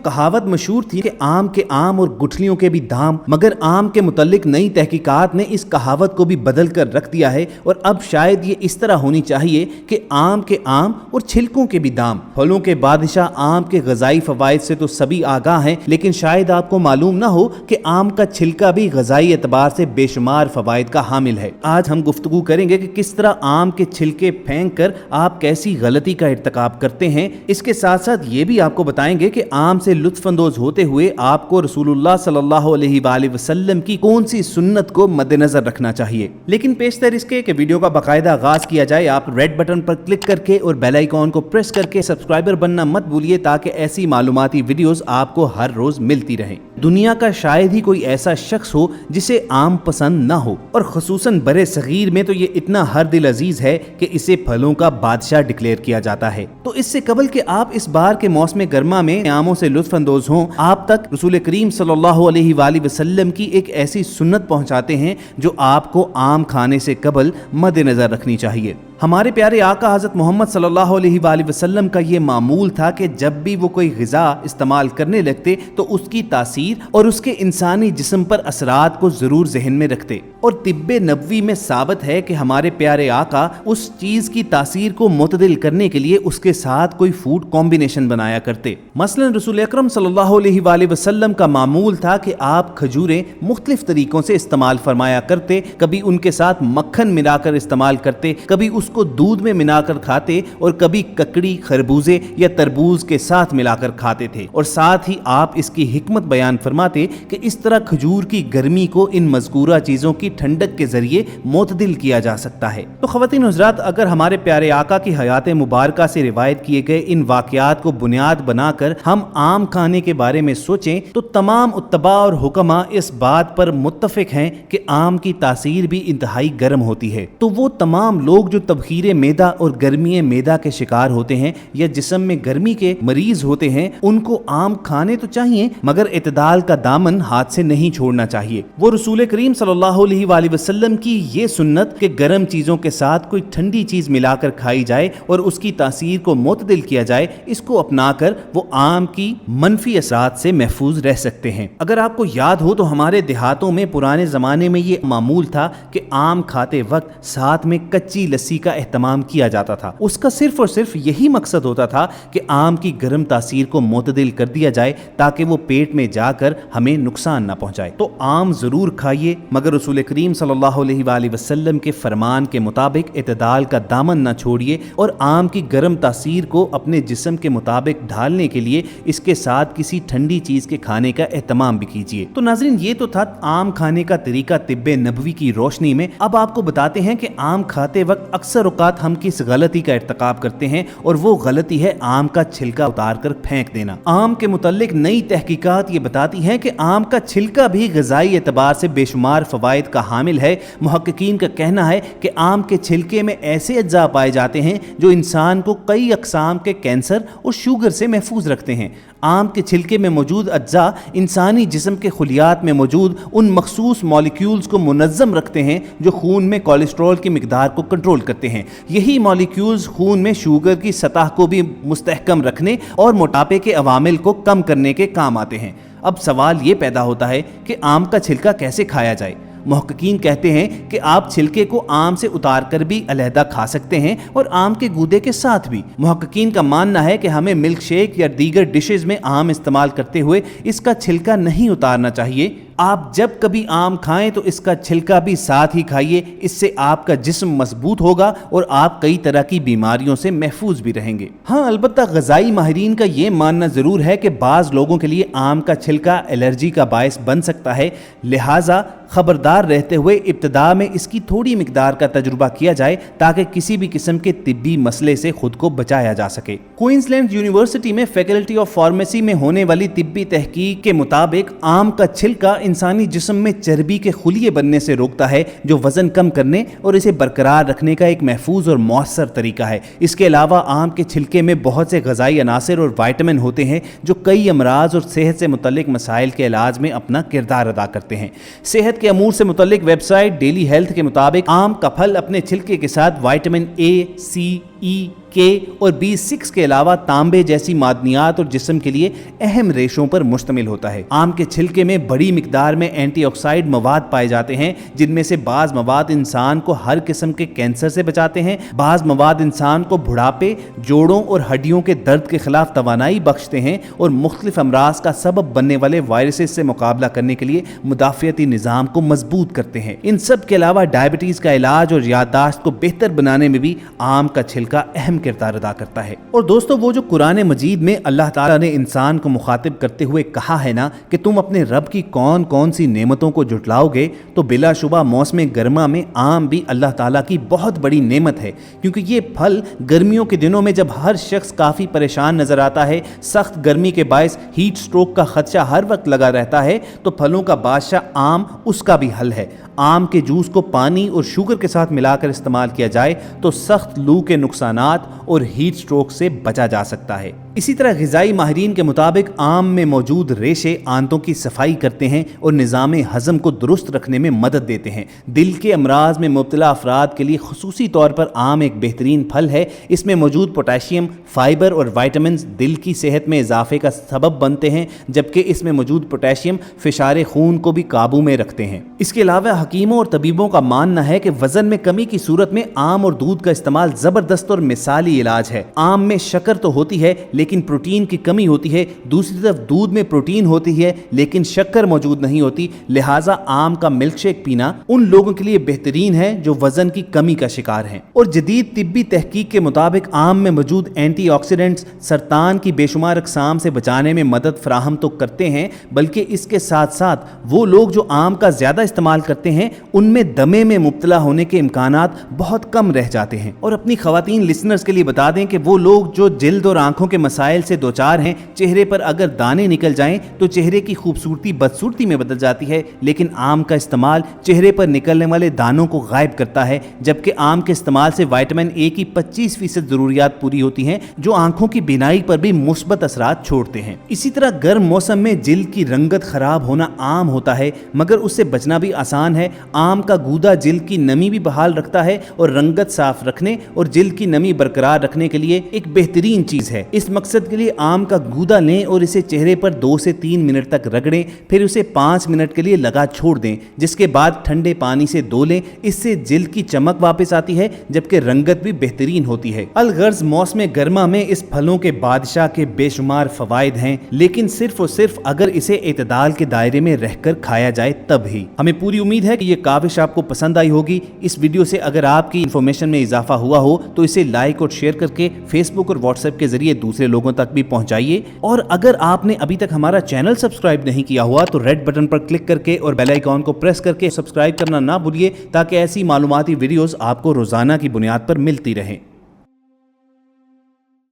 कहावत मशहूर थी कि आम के आम और गुठलियों के भी दाम, मगर आम के मुतल्लिक नई तहकीकात ने इस कहावत को भी बदल कर रख दिया है और अब शायद ये इस तरह होनी चाहिए कि आम के आम और छिलकों के भी दाम। फलों के बादशाह आम के ग़िज़ाई फ़वाइद से तो सभी आगाह हैं, लेकिन शायद आपको मालूम ना हो कि आम का छिलका भी ग़िज़ाई एतबार से बेशुमार फ़वाइद का हामिल है। आज हम गुफ्तगू करेंगे कि किस तरह आम के छिलके फेंक कर आप कैसी गलती का इर्तिकाब करते हैं। इसके साथ साथ ये भी आपको बताएंगे कि आम से लुत्फ़ अंदोज़ होते हुए आपको रसूलुल्लाह सल्लल्लाहु अलैहि वसल्लम की कौन सी सुन्नत को मद्देनजर रखना चाहिए। लेकिन पेशतर इसके कि वीडियो का बाकायदा आगाज किया जाए, आप रेड बटन पर क्लिक करके और बेल आइकॉन को प्रेस करके सब्सक्राइबर बनना मत भूलिए, ताकि ऐसी मालूमाती वीडियोस आपको हर रोज मिलती रहें। दुनिया का शायद ही कोई ऐसा शख्स हो जिसे आम पसंद ना हो, और खुसूसन बरे सगीर में तो ये इतना हर दिल अजीज है कि इसे फलों का बादशाह डिक्लेयर किया जाता है। तो इससे कबल कि आप इस बार के मौसम गर्मा में आमों से लुत्फ अंदोज हों, आप तक रसूल करीम सल्लल्लाहु अलैहि वसल्लम की एक ऐसी सुन्नत पहुंचाते हैं जो आपको आम खाने से कबल मद्देनजर रखनी चाहिए। हमारे प्यारे आका हज़रत मोहम्मद सल्लल्लाहु अलैहि वसल्लम का ये मामूल था कि जब भी वो कोई ग़िज़ा इस्तेमाल करने लगते तो उसकी तासीर और उसके इंसानी जिस्म पर असरात को ज़रूर ज़हन में रखते, और तिब्बे नबवी में साबित है कि हमारे प्यारे आका उस चीज़ की तासीर को मुतदिल करने के लिए उसके साथ कोई फूड कॉम्बिनेशन बनाया करते। मसलन रसूल अकरम सल्लल्लाहु अलैहि वसल्लम का मामूल था कि आप खजूरें मुख्तलिफ तरीक़ों से इस्तेमाल फरमाया करते। कभी उनके साथ मक्खन मिलाकर इस्तेमाल करते, कभी उसको दूध में मिलाकर खाते, और कभी ककड़ी, खरबूजे या तरबूज के साथ मिलाकर खाते थे। और साथ ही आप इसकी हिकमत बयान फरमाते कि इस तरह खजूर की गर्मी को इन मज़कूरा चीज़ों की ठंडक के जरिए मुतदिल किया जा सकता है। तो ख़वातीन हज़रात, अगर हमारे प्यारे आका की हयात मुबारका से रिवायत किए गए इन वाक़यात को बुनियाद बनाकर हम आम खाने के बारे में सोचें तो तमाम उत्तबा और हुक्मा इस बात पर मुत्तफ़िक हैं कि आम की तासीर भी इंतहाई गर्म होती है। तो वो तमाम लोग जो तबखीर मैदा और गर्मी मैदा के शिकार होते हैं या जिस्म में गर्मी के मरीज होते हैं, उनको आम खाने तो चाहिए, मगर इत्दाल का दामन हाथ से नहीं छोड़ना चाहिए। वो रसूल करीम सल्लल्लाहु अलैहि वसल्लम की ये सुन्नत कि गर्म चीज़ों के साथ कोई ठंडी चीज़ मिलाकर खाई जाए और उसकी तासीर को मुतदिल किया जाए, इसको अपनाकर वो आम की मनफी असरात से महफूज रह सकते हैं। अगर आपको याद हो तो हमारे देहातों में पुराने ज़माने में ये मामूल था कि आम खाते वक्त साथ में कच्ची लस्सी का एहतमाम किया जाता था। उसका सिर्फ और सिर्फ यही मकसद होता था कि आम की गर्म तासीर को मुतदिल कर दिया जाए ताकि वो पेट में जाकर हमें नुकसान ना पहुंचाए। तो आम ज़रूर खाइए, मगर रसूल करीम सल्लल्लाहु अलैहि वसल्लम के फरमान के मुताबिक इत्दाल का दामन ना छोड़िए, और आम की गर्म तासीर को अपने जिस्म के मुताबिक ढालने के लिए इसके साथ किसी ठंडी चीज़ के खाने का एहतमाम भी कीजिए। तो नाज़रीन, ये तो था आम खाने का तरीका तिब्बे नबवी की रोशनी में। अब आपको बताते हैं कि आम खाते वक्त अक्सर औकात हम किस गलती का इर्तिकाब करते हैं, और वो गलती है आम का छिलका उतार कर फेंक देना। आम के मुतल्लिक नई तहकीकात ये बताती हैं कि आम का छिलका भी ग़िज़ाई एतबार से बेशुमार फ़वाइद का हामिल है। मुहक्किकीन का कहना है कि आम के छिलके में ऐसे अज्जा पाए जाते हैं जो इंसान को कई अक़साम के कैंसर और शुगर से महफूज रखते हैं। आम के छिलके में मौजूद अज्जा इंसानी जिस्म के खुलियात में मौजूद उन मखसूस मॉलिक्यूल्स को मुनज़्ज़म रखते हैं जो खून में कोलेस्ट्रॉल की मिकदार को कंट्रोल करते हैं। यही मॉलिक्यूल्स खून में शुगर की सतह को भी मुस्तहकम रखने और मोटापे के अवामिल को कम करने के काम आते हैं। अब सवाल ये पैदा होता है कि आम का छिलका कैसे खाया जाए। मुहक्किकीन कहते हैं कि आप छिलके को आम से उतार कर भी अलहदा खा सकते हैं और आम के गूदे के साथ भी। मुहक्किकीन का मानना है कि हमें मिल्क शेक या दीगर डिशेज में आम इस्तेमाल करते हुए इसका छिलका नहीं उतारना चाहिए। आप जब कभी आम खाएं तो इसका छिलका भी साथ ही खाइए। इससे आपका जिस्म मजबूत होगा और आप कई तरह की बीमारियों से महफूज भी रहेंगे। हाँ, अलबत्ता ग़िज़ाई माहिरीन का ये मानना ज़रूर है कि बाज़ लोगों के लिए आम का छिलका एलर्जी का बायस बन सकता है, लिहाजा खबरदार रहते हुए इब्तिदा में इसकी थोड़ी मिकदार का तजुर्बा किया जाए ताकि किसी भी किस्म के तिब्बी मसले से खुद को बचाया जा सके। क्वींसलैंड यूनिवर्सिटी में फैकल्टी ऑफ फार्मेसी में होने वाली तिब्बी तहकीक के मुताबिक आम का छिलका इंसानी जिस्म में चर्बी के खुलिये बनने से रोकता है, जो वजन कम करने और इसे बरकरार रखने का एक महफूज और मौसर तरीका है। इसके अलावा आम के छिलके में बहुत से ग़िज़ाई अनासर और वाइटामिन होते हैं जो कई अमराज और सेहत से मुतल्लिक मसाइल के इलाज में अपना किरदार अदा करते हैं। सेहत के अमूर से मुतल्लिक वेबसाइट डेली हेल्थ के मुताबिक आम का फल अपने छिलके के साथ विटामिन ए, सी, ई, के और B6 के अलावा तांबे जैसी मादनियात और जिस्म के लिए अहम रेशों पर मुश्तमिल होता है। आम के छिलके में बड़ी मिकदार में एंटीऑक्साइड मवाद पाए जाते हैं, जिनमें से बाज मवाद इंसान को हर किस्म के कैंसर से बचाते हैं, बाज मवाद इंसान को बुढ़ापे, जोड़ों और हड्डियों के दर्द के खिलाफ तवानाई बख्शते हैं और मुख्तलिफ अमराज का सबब बनने वाले वायरसेस से मुकाबला करने के लिए मुदाफ़ियती निज़ाम को मजबूत करते हैं। इन सब के अलावा डायबिटीज़ का इलाज और याददाश्त को बेहतर बनाने में भी आम का छिलका अहम किरदार अदा करता है। और दोस्तों, वो जो कुरान मजीद में अल्लाह ताला ने इंसान को मुखातिब करते हुए कहा है ना कि तुम अपने रब की कौन कौन सी नेमतों को जुटलाओगे, तो बिलाशुबा मौसम गर्मा में आम भी अल्लाह ताला की बहुत बड़ी नेमत है, क्योंकि ये फल गर्मियों के दिनों में जब हर शख्स काफ़ी परेशान नजर आता है, सख्त गर्मी के बायस हीट स्ट्रोक का खदशा हर वक्त लगा रहता है, तो फलों का बादशाह आम उसका भी हल है। आम के जूस को पानी और शुगर के साथ मिलाकर इस्तेमाल किया जाए तो सख्त लू के नुकसानात और हीट स्ट्रोक से बचा जा सकता है। इसी तरह ग़िज़ाई माहिरीन के मुताबिक आम में मौजूद रेशे आंतों की सफाई करते हैं और निज़ाम हज़म को दुरुस्त रखने में मदद देते हैं। दिल के अमराज में मुब्तला अफराद के लिए खुसूसी तौर पर आम एक बेहतरीन फल है। इसमें मौजूद पोटाशियम, फाइबर और वाइटामिन दिल की सेहत में इजाफे का सबब बनते हैं, जबकि इसमें मौजूद पोटाशियम फ़िशारे खून को भी काबू में रखते हैं। इसके अलावा हकीमों और तबीबों का मानना है कि वज़न में कमी की सूरत में आम और दूध का इस्तेमाल ज़बरदस्त और मिसाली इलाज है। आम में शक्कर तो होती है लेकिन प्रोटीन की कमी होती है, दूसरी तरफ दूध में प्रोटीन होती है लेकिन शक्कर मौजूद नहीं होती, लिहाजा आम का मिल्क शेक पीना उन लोगों के लिए बेहतरीन है जो वजन की कमी का शिकार हैं। और जदीद तिब्बी तहकीक के मुताबिक आम में मौजूद एंटीऑक्सीडेंट्स सरतान की बेशुमार अक़साम से बचाने में मदद फराहम तो करते हैं, बल्कि इसके साथ साथ वो लोग जो आम का ज़्यादा इस्तेमाल करते हैं उनमें दमे में मुब्तला होने के इम्कानात बहुत कम रह जाते हैं। और अपनी ख़वातीन लिसनर्स के लिए बता दें कि वो लोग जो जिल्द और आंखों के मसाइल से दो चार हैं, चेहरे पर अगर दाने निकल जाएं तो चेहरे की खूबसूरती बदसूरती में बदल जाती है, लेकिन आम का इस्तेमाल चेहरे पर निकलने वाले दानों को गायब करता है, जबकि आम के इस्तेमाल से विटामिन ए की 25% ज़रूरियात पूरी होती हैं, जो आंखों की बीनाई पर भी मुस्बत असरात छोड़ते हैं। इसी तरह गर्म मौसम में जिल्द की रंगत खराब होना आम होता है, मगर उससे बचना भी आसान है। आम का गूदा जिल्द की नमी भी बहाल रखता है और रंगत साफ रखने और जिल्द की नमी बरकरार रखने के लिए एक बेहतरीन चीज है। इस मकसद के लिए आम का गूदा लें और इसे चेहरे पर 2 से 3 मिनट तक रगड़ें, फिर उसे 5 मिनट के लिए लगा छोड़ दें, जिसके बाद ठंडे पानी से धो लें। इससे जिल्द की चमक वापस आती है, जबकि रंगत भी बेहतरीन होती है। अलगर्ज मौसम गर्मा में इस फलों के बादशाह के बेशुमार फवायद हैं, लेकिन सिर्फ और सिर्फ अगर इसे एतदाल के दायरे में रहकर खाया जाए तब ही। हमें पूरी उम्मीद है कि ये काविश आपको पसंद आई होगी। इस वीडियो से अगर आपकी इंफॉर्मेशन में इजाफा हुआ हो तो इसे लाइक और शेयर करके फेसबुक और व्हाट्सएप के जरिए दूसरे लोगों तक भी पहुंचाइए। और अगर आपने अभी तक हमारा चैनल सब्सक्राइब नहीं किया हुआ तो रेड बटन पर क्लिक करके और बेल आइकॉन को प्रेस करके सब्सक्राइब करना ना भूलिए, ताकि ऐसी मालूमाती वीडियोस आपको रोजाना की बुनियाद पर मिलती रहें।